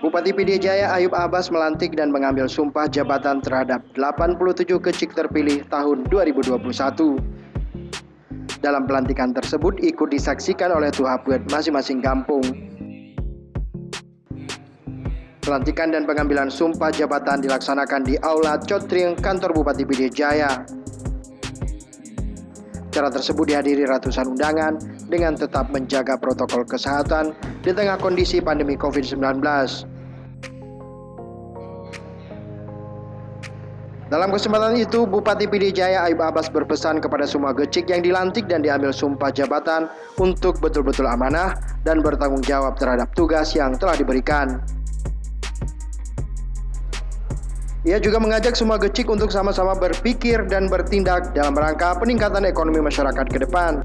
Bupati PD Jaya Ayub Abbas melantik dan mengambil sumpah jabatan terhadap 87 kecik terpilih tahun 2021. Dalam pelantikan tersebut ikut disaksikan oleh tuhabet masing-masing kampung. Pelantikan dan pengambilan sumpah jabatan dilaksanakan di Aula Cotring kantor Bupati PD Jaya. Acara tersebut dihadiri ratusan undangan dengan tetap menjaga protokol kesehatan di tengah kondisi pandemi COVID-19. Dalam kesempatan itu, Bupati PD Jaya Ayub Abbas berpesan kepada semua gecik yang dilantik dan diambil sumpah jabatan untuk betul-betul amanah dan bertanggung jawab terhadap tugas yang telah diberikan. Ia juga mengajak semua gecik untuk sama-sama berpikir dan bertindak dalam rangka peningkatan ekonomi masyarakat ke depan.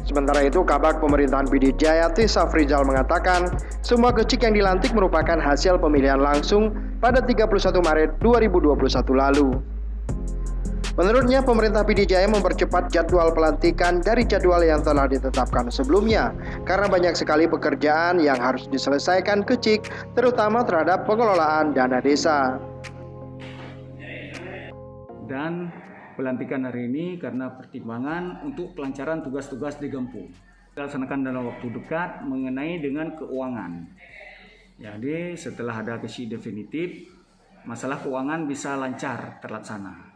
Sementara itu, Kabag Pemerintahan PD Jaya T. Safrizal mengatakan, semua gecik yang dilantik merupakan hasil pemilihan langsung pada 31 Maret 2021 lalu. Menurutnya, pemerintah PD Jaya mempercepat jadwal pelantikan dari jadwal yang telah ditetapkan sebelumnya, karena banyak sekali pekerjaan yang harus diselesaikan gecik, terutama terhadap pengelolaan dana desa. Dan pelantikan hari ini karena pertimbangan untuk pelancaran tugas-tugas di Gempu. Dilaksanakan dalam waktu dekat mengenai dengan keuangan. Jadi setelah ada kesi definitif, masalah keuangan bisa lancar terlaksana.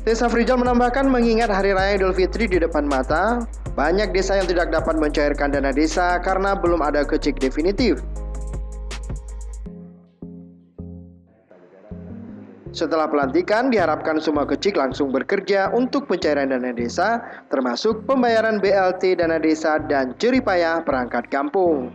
T. Safrizal menambahkan mengingat Hari Raya Idul Fitri di depan mata, banyak desa yang tidak dapat mencairkan dana desa karena belum ada kecik definitif. Setelah pelantikan, diharapkan semua kecik langsung bekerja untuk pencairan dana desa, termasuk pembayaran BLT dana desa dan jerih payah perangkat kampung.